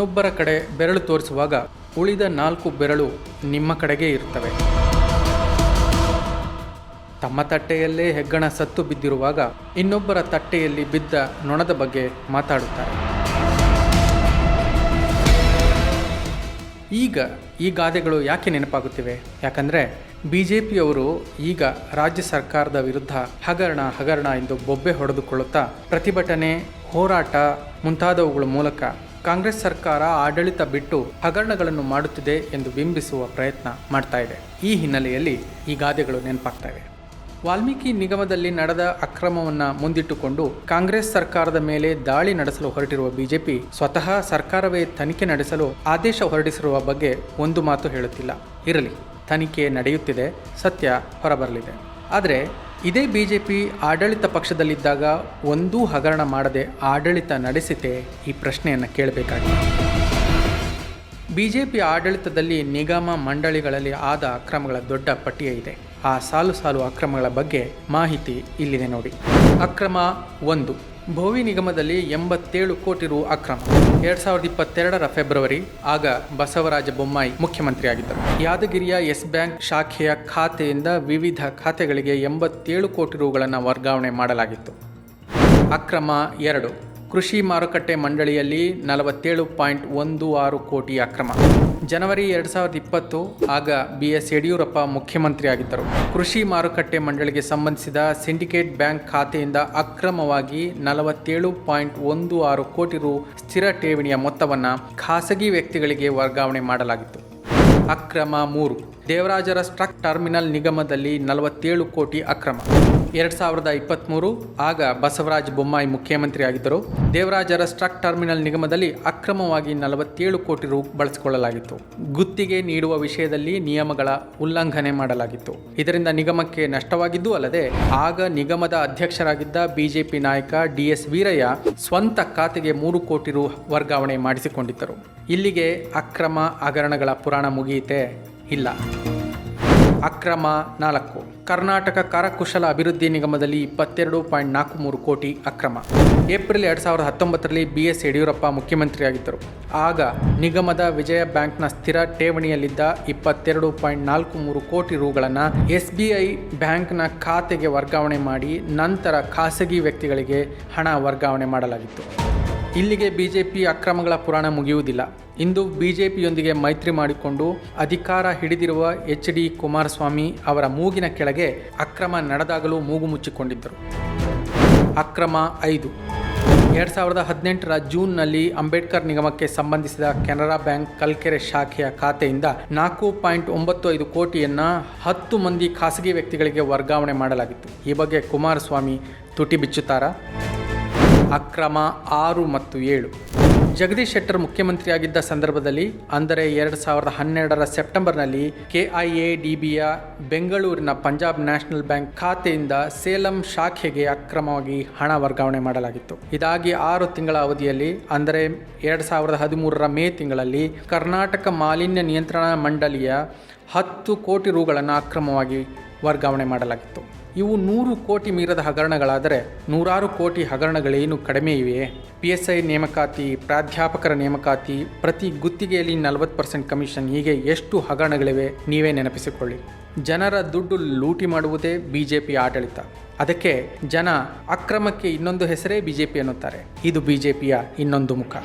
ಇನ್ನೊಬ್ಬರ ಕಡೆ ಬೆರಳು ತೋರಿಸುವಾಗ ಉಳಿದ 4 ಬೆರಳು ನಿಮ್ಮ ಕಡೆಗೇ ಇರ್ತವೆ. ತಮ್ಮ ತಟ್ಟೆಯಲ್ಲೇ ಹೆಗ್ಗಣ ಸತ್ತು ಬಿದ್ದಿರುವಾಗ ಇನ್ನೊಬ್ಬರ ತಟ್ಟೆಯಲ್ಲಿ ಬಿದ್ದ ನೊಣದ ಬಗ್ಗೆ ಮಾತಾಡುತ್ತಾರೆ. ಈಗ ಈ ಗಾದೆಗಳು ಯಾಕೆ ನೆನಪಾಗುತ್ತಿವೆ? ಯಾಕಂದರೆ BJPಯವರು ಈಗ ರಾಜ್ಯ ಸರ್ಕಾರದ ವಿರುದ್ಧ ಹಗರಣ ಎಂದು ಬೊಬ್ಬೆ ಹೊಡೆದುಕೊಳ್ಳುತ್ತಾ ಪ್ರತಿಭಟನೆ, ಹೋರಾಟ ಮುಂತಾದವುಗಳ ಮೂಲಕ ಕಾಂಗ್ರೆಸ್ ಸರ್ಕಾರ ಆಡಳಿತ ಬಿಟ್ಟು ಹಗರಣಗಳನ್ನು ಮಾಡುತ್ತಿದೆ ಎಂದು ಬಿಂಬಿಸುವ ಪ್ರಯತ್ನ ಮಾಡ್ತಾ ಇದೆ. ಈ ಹಿನ್ನೆಲೆಯಲ್ಲಿ ಈ ಗಾದೆಗಳು ನೆನಪಾಗ್ತವೆ. ವಾಲ್ಮೀಕಿ ನಿಗಮದಲ್ಲಿ ನಡೆದ ಅಕ್ರಮವನ್ನು ಮುಂದಿಟ್ಟುಕೊಂಡು ಕಾಂಗ್ರೆಸ್ ಸರ್ಕಾರದ ಮೇಲೆ ದಾಳಿ ನಡೆಸಲು ಹೊರಟಿರುವ BJP ಸ್ವತಃ ಸರ್ಕಾರವೇ ತನಿಖೆ ನಡೆಸಲು ಆದೇಶ ಹೊರಡಿಸಿರುವ ಬಗ್ಗೆ ಒಂದು ಮಾತು ಹೇಳುತ್ತಿಲ್ಲ. ಇರಲಿ, ತನಿಖೆ ನಡೆಯುತ್ತಿದೆ, ಸತ್ಯ ಹೊರಬರಲಿದೆ. ಆದರೆ ಇದೇ BJP ಆಡಳಿತ ಪಕ್ಷದಲ್ಲಿದ್ದಾಗ ಒಂದೂ ಹಗರಣ ಮಾಡದೆ ಆಡಳಿತ ನಡೆಸಿತೆ? ಈ ಪ್ರಶ್ನೆಯನ್ನು ಕೇಳಬೇಕಾಗಿದೆ. BJP ಆಡಳಿತದಲ್ಲಿ ನಿಗಮ ಮಂಡಳಿಗಳಲ್ಲಿ ಆದ ಅಕ್ರಮಗಳ ದೊಡ್ಡ ಪಟ್ಟಿಯೇ ಇದೆ. ಆ ಸಾಲು ಅಕ್ರಮಗಳ ಬಗ್ಗೆ ಮಾಹಿತಿ ಇಲ್ಲಿದೆ ನೋಡಿ. ಅಕ್ರಮ 1. ಭೋವಿ ನಿಗಮದಲ್ಲಿ 87 ಕೋಟಿ ರು ಅಕ್ರಮ. 2022 ಫೆಬ್ರವರಿ, ಆಗ ಬಸವರಾಜ ಬೊಮ್ಮಾಯಿ ಮುಖ್ಯಮಂತ್ರಿಯಾಗಿದ್ದರು. ಯಾದಗಿರಿಯ ಎಸ್ ಬ್ಯಾಂಕ್ ಶಾಖೆಯ ಖಾತೆಯಿಂದ ವಿವಿಧ ಖಾತೆಗಳಿಗೆ 87 ಕೋಟಿ ರುಗಳನ್ನು ವರ್ಗಾವಣೆ ಮಾಡಲಾಗಿತ್ತು. ಅಕ್ರಮ 2. ಕೃಷಿ ಮಾರುಕಟ್ಟೆ ಮಂಡಳಿಯಲ್ಲಿ 47.16 ಕೋಟಿ ಅಕ್ರಮ. ಜನವರಿ 2020, ಆಗ BS ಯಡಿಯೂರಪ್ಪ ಮುಖ್ಯಮಂತ್ರಿಯಾಗಿದ್ದರು. ಕೃಷಿ ಮಾರುಕಟ್ಟೆ ಮಂಡಳಿಗೆ ಸಂಬಂಧಿಸಿದ ಸಿಂಡಿಕೇಟ್ ಬ್ಯಾಂಕ್ ಖಾತೆಯಿಂದ ಅಕ್ರಮವಾಗಿ 47.16 ಕೋಟಿ ರು ಸ್ಥಿರ ಠೇವಣಿಯ ಮೊತ್ತವನ್ನು ಖಾಸಗಿ ವ್ಯಕ್ತಿಗಳಿಗೆ ವರ್ಗಾವಣೆ ಮಾಡಲಾಗಿತ್ತು. ಅಕ್ರಮ 3. ದೇವರಾಜರ ಟ್ರಕ್ ಟರ್ಮಿನಲ್ ನಿಗಮದಲ್ಲಿ 47 ಕೋಟಿ ಅಕ್ರಮ. 2023, ಆಗ ಬಸವರಾಜ ಬೊಮ್ಮಾಯಿ ಮುಖ್ಯಮಂತ್ರಿಯಾಗಿದ್ದರು. ದೇವರಾಜರ ಟ್ರಕ್ ಟರ್ಮಿನಲ್ ನಿಗಮದಲ್ಲಿ ಅಕ್ರಮವಾಗಿ 47 ಕೋಟಿ ರು ಬಳಸಿಕೊಳ್ಳಲಾಗಿತ್ತು. ಗುತ್ತಿಗೆ ನೀಡುವ ವಿಷಯದಲ್ಲಿ ನಿಯಮಗಳ ಉಲ್ಲಂಘನೆ ಮಾಡಲಾಗಿತ್ತು. ಇದರಿಂದ ನಿಗಮಕ್ಕೆ ನಷ್ಟವಾಗಿದ್ದೂ ಅಲ್ಲದೆ ಆಗ ನಿಗಮದ ಅಧ್ಯಕ್ಷರಾಗಿದ್ದ BJP ನಾಯಕ DS ವೀರಯ್ಯ ಸ್ವಂತ ಖಾತೆಗೆ 3 ಕೋಟಿ ರು ವರ್ಗಾವಣೆ ಮಾಡಿಸಿಕೊಂಡಿದ್ದರು. ಇಲ್ಲಿಗೆ ಅಕ್ರಮ ಹಗರಣಗಳ ಪುರಾಣ ಮುಗಿಯಿತೆ? ಇಲ್ಲ. ಅಕ್ರಮ 4. ಕರ್ನಾಟಕ ಕರಕುಶಲ ಅಭಿವೃದ್ಧಿ ನಿಗಮದಲ್ಲಿ 22.43 ಕೋಟಿ ಅಕ್ರಮ. ಏಪ್ರಿಲ್ 2019ರಲ್ಲಿ BS ಯಡಿಯೂರಪ್ಪ ಮುಖ್ಯಮಂತ್ರಿಯಾಗಿದ್ದರು. ಆಗ ನಿಗಮದ ವಿಜಯ ಬ್ಯಾಂಕ್ನ ಸ್ಥಿರ ಠೇವಣಿಯಲ್ಲಿದ್ದ 22.43 ಕೋಟಿ ರುಗಳನ್ನು SBI ಬ್ಯಾಂಕ್ನ ಖಾತೆಗೆ ವರ್ಗಾವಣೆ ಮಾಡಿ ನಂತರ ಖಾಸಗಿ ವ್ಯಕ್ತಿಗಳಿಗೆ ಹಣ ವರ್ಗಾವಣೆ ಮಾಡಲಾಗಿತ್ತು. ಇಲ್ಲಿಗೆ BJP ಅಕ್ರಮಗಳ ಪುರಾಣ ಮುಗಿಯುವುದಿಲ್ಲ. ಇಂದು BJPಯೊಂದಿಗೆ ಮೈತ್ರಿ ಮಾಡಿಕೊಂಡು ಅಧಿಕಾರ ಹಿಡಿದಿರುವ HD ಕುಮಾರಸ್ವಾಮಿ ಅವರ ಮೂಗಿನ ಕೆಳಗೆ ಅಕ್ರಮ ನಡೆದಾಗಲೂ ಮೂಗು ಮುಚ್ಚಿಕೊಂಡಿದ್ದರು. ಅಕ್ರಮ 5. 2018ರ ಜೂನ್ನಲ್ಲಿ ಅಂಬೇಡ್ಕರ್ ನಿಗಮಕ್ಕೆ ಸಂಬಂಧಿಸಿದ ಕೆನರಾ ಬ್ಯಾಂಕ್ ಕಲ್ಕೆರೆ ಶಾಖೆಯ ಖಾತೆಯಿಂದ 4.95 ಕೋಟಿಯನ್ನು 10 ಮಂದಿ ಖಾಸಗಿ ವ್ಯಕ್ತಿಗಳಿಗೆ ವರ್ಗಾವಣೆ ಮಾಡಲಾಗಿತ್ತು. ಈ ಬಗ್ಗೆ ಕುಮಾರಸ್ವಾಮಿ ತುಟಿ ಬಿಚ್ಚುತ್ತಾರಾ? ಅಕ್ರಮ 6 ಮತ್ತು 7. ಜಗದೀಶ್ ಶೆಟ್ಟರ್ ಮುಖ್ಯಮಂತ್ರಿಯಾಗಿದ್ದ ಸಂದರ್ಭದಲ್ಲಿ, ಅಂದರೆ 2012ರ ಸೆಪ್ಟೆಂಬರ್ನಲ್ಲಿ KIADBಯ ಬೆಂಗಳೂರಿನ ಪಂಜಾಬ್ ನ್ಯಾಷನಲ್ ಬ್ಯಾಂಕ್ ಖಾತೆಯಿಂದ ಸೇಲಂ ಶಾಖೆಗೆ ಅಕ್ರಮವಾಗಿ ಹಣ ವರ್ಗಾವಣೆ ಮಾಡಲಾಗಿತ್ತು. ಇದಾಗಿ 6 ತಿಂಗಳ ಅವಧಿಯಲ್ಲಿ, ಅಂದರೆ 2013ರ ಮೇ ತಿಂಗಳಲ್ಲಿ ಕರ್ನಾಟಕ ಮಾಲಿನ್ಯ ನಿಯಂತ್ರಣ ಮಂಡಳಿಯ 10 ಕೋಟಿ ರುಗಳನ್ನು ಅಕ್ರಮವಾಗಿ ವರ್ಗಾವಣೆ ಮಾಡಲಾಗಿತ್ತು. ಇವು 100 ಕೋಟಿ ಮೀರದ ಹಗರಣಗಳಾದರೆ 100 ಕೋಟಿ ಹಗರಣಗಳೇನು ಕಡಿಮೆ ಇವೆಯೇ? PSI ನೇಮಕಾತಿ, ಪ್ರಾಧ್ಯಾಪಕರ ನೇಮಕಾತಿ, ಪ್ರತಿ ಗುತ್ತಿಗೆಯಲ್ಲಿ 40% ಕಮಿಷನ್, ಹೀಗೆ ಎಷ್ಟು ಹಗರಣಗಳಿವೆ ನೀವೇ ನೆನಪಿಸಿಕೊಳ್ಳಿ. ಜನರ ದುಡ್ಡು ಲೂಟಿ ಮಾಡುವುದೇ BJP ಆಡಳಿತ. ಅದಕ್ಕೆ ಜನ ಅಕ್ರಮಕ್ಕೆ ಇನ್ನೊಂದು ಹೆಸರೇ BJP ಅನ್ನುತ್ತಾರೆ. ಇದು BJPಯ ಇನ್ನೊಂದು ಮುಖ.